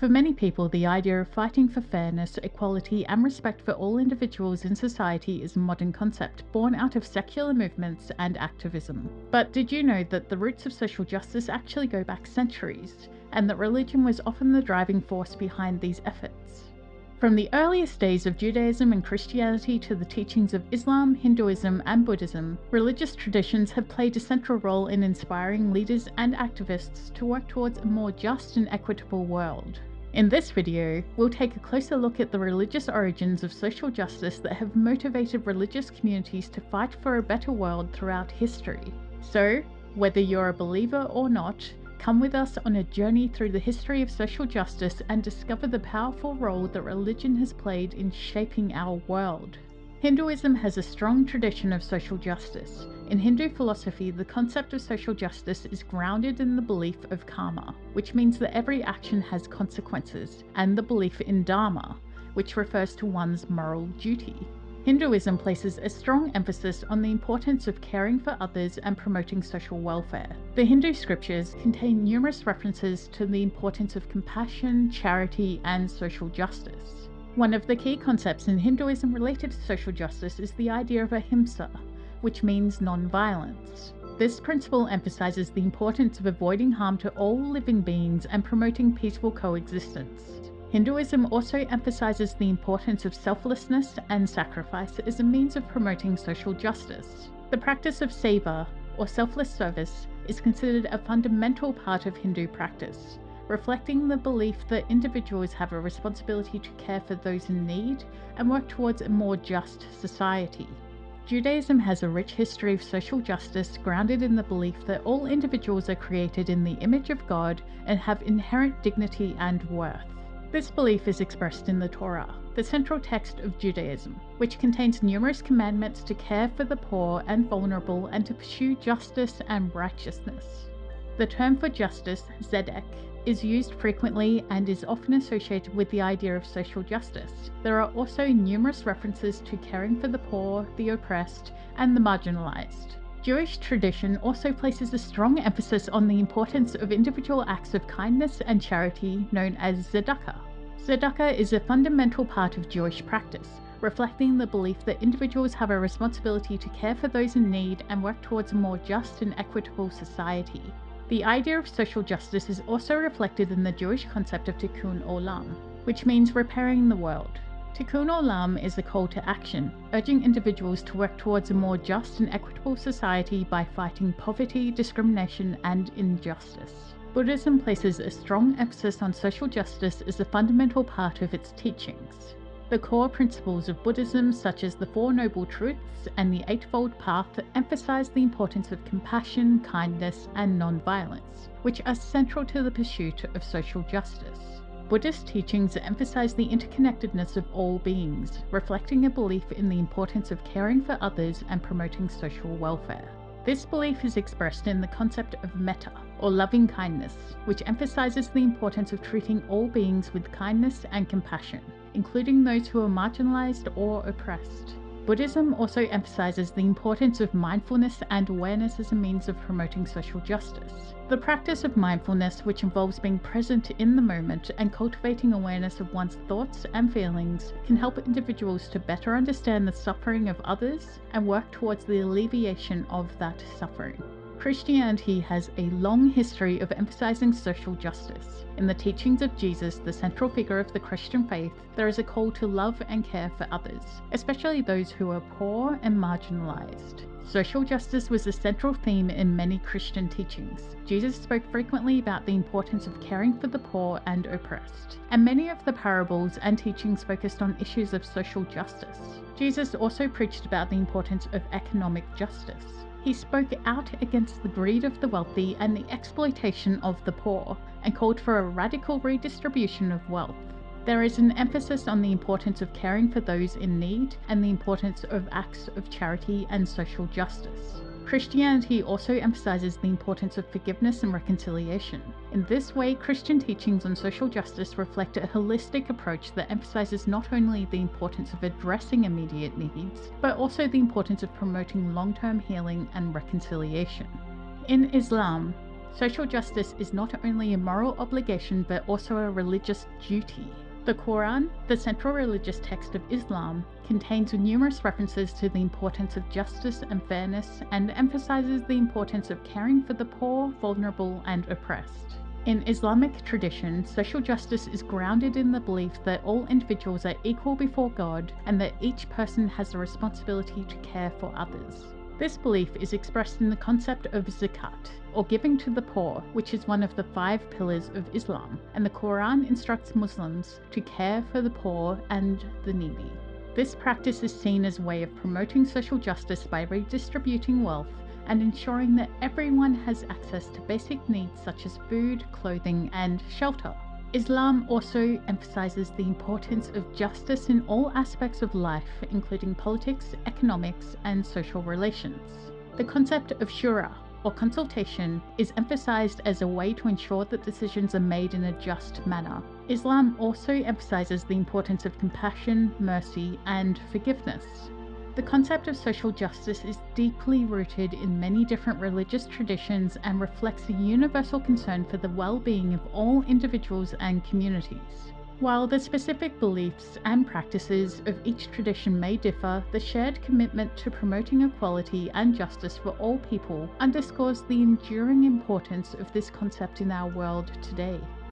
For many people, the idea of fighting for fairness, equality, and respect for all individuals in society is a modern concept born out of secular movements and activism. But did you know that the roots of social justice actually go back centuries, and that religion was often the driving force behind these efforts? From the earliest days of Judaism and Christianity to the teachings of Islam, Hinduism, and Buddhism, religious traditions have played a central role in inspiring leaders and activists to work towards a more just and equitable world. In this video, we'll take a closer look at the religious origins of social justice that have motivated religious communities to fight for a better world throughout history. So, whether you're a believer or not, come with us on a journey through the history of social justice and discover the powerful role that religion has played in shaping our world. Hinduism has a strong tradition of social justice. In Hindu philosophy, the concept of social justice is grounded in the belief of karma, which means that every action has consequences, and the belief in dharma, which refers to one's moral duty. Hinduism places a strong emphasis on the importance of caring for others and promoting social welfare. The Hindu scriptures contain numerous references to the importance of compassion, charity, and social justice. One of the key concepts in Hinduism related to social justice is the idea of ahimsa, which means non-violence. This principle emphasizes the importance of avoiding harm to all living beings and promoting peaceful coexistence. Hinduism also emphasizes the importance of selflessness and sacrifice as a means of promoting social justice. The practice of seva, or selfless service, is considered a fundamental part of Hindu practice, reflecting the belief that individuals have a responsibility to care for those in need and work towards a more just society. Judaism has a rich history of social justice grounded in the belief that all individuals are created in the image of God and have inherent dignity and worth. This belief is expressed in the Torah, the central text of Judaism, which contains numerous commandments to care for the poor and vulnerable and to pursue justice and righteousness. The term for justice, zedek, is used frequently and is often associated with the idea of social justice. There are also numerous references to caring for the poor, the oppressed, and the marginalized. Jewish tradition also places a strong emphasis on the importance of individual acts of kindness and charity known as tzedakah. Tzedakah is a fundamental part of Jewish practice, reflecting the belief that individuals have a responsibility to care for those in need and work towards a more just and equitable society. The idea of social justice is also reflected in the Jewish concept of tikkun olam, which means repairing the world. Tikkun olam is a call to action, urging individuals to work towards a more just and equitable society by fighting poverty, discrimination, and injustice. Buddhism places a strong emphasis on social justice as a fundamental part of its teachings. The core principles of Buddhism, such as the Four Noble Truths and the Eightfold Path, emphasize the importance of compassion, kindness, and non-violence, which are central to the pursuit of social justice. Buddhist teachings emphasize the interconnectedness of all beings, reflecting a belief in the importance of caring for others and promoting social welfare. This belief is expressed in the concept of metta, or loving kindness, which emphasizes the importance of treating all beings with kindness and compassion, including those who are marginalized or oppressed. Buddhism also emphasizes the importance of mindfulness and awareness as a means of promoting social justice. The practice of mindfulness, which involves being present in the moment and cultivating awareness of one's thoughts and feelings, can help individuals to better understand the suffering of others and work towards the alleviation of that suffering. Christianity has a long history of emphasizing social justice. In the teachings of Jesus, the central figure of the Christian faith, there is a call to love and care for others, especially those who are poor and marginalized. Social justice was a central theme in many Christian teachings. Jesus spoke frequently about the importance of caring for the poor and oppressed, and many of the parables and teachings focused on issues of social justice. Jesus also preached about the importance of economic justice. He spoke out against the greed of the wealthy and the exploitation of the poor, and called for a radical redistribution of wealth. There is an emphasis on the importance of caring for those in need and the importance of acts of charity and social justice. Christianity also emphasizes the importance of forgiveness and reconciliation. In this way, Christian teachings on social justice reflect a holistic approach that emphasizes not only the importance of addressing immediate needs, but also the importance of promoting long-term healing and reconciliation. In Islam, Social justice is not only a moral obligation but also a religious duty. The Quran, the central religious text of Islam, contains numerous references to the importance of justice and fairness and emphasizes the importance of caring for the poor, vulnerable, and oppressed. In Islamic tradition, social justice is grounded in the belief that all individuals are equal before God and that each person has the responsibility to care for others. This belief is expressed in the concept of zakat, or giving to the poor, which is one of the 5 pillars of Islam, and the Quran instructs Muslims to care for the poor and the needy. This practice is seen as a way of promoting social justice by redistributing wealth and ensuring that everyone has access to basic needs such as food, clothing, and shelter. Islam also emphasizes the importance of justice in all aspects of life, including politics, economics, and social relations. The concept of shura, or consultation, is emphasized as a way to ensure that decisions are made in a just manner. Islam also emphasizes the importance of compassion, mercy, and forgiveness. The concept of social justice is deeply rooted in many different religious traditions and reflects a universal concern for the well-being of all individuals and communities. While the specific beliefs and practices of each tradition may differ, the shared commitment to promoting equality and justice for all people underscores the enduring importance of this concept in our world today.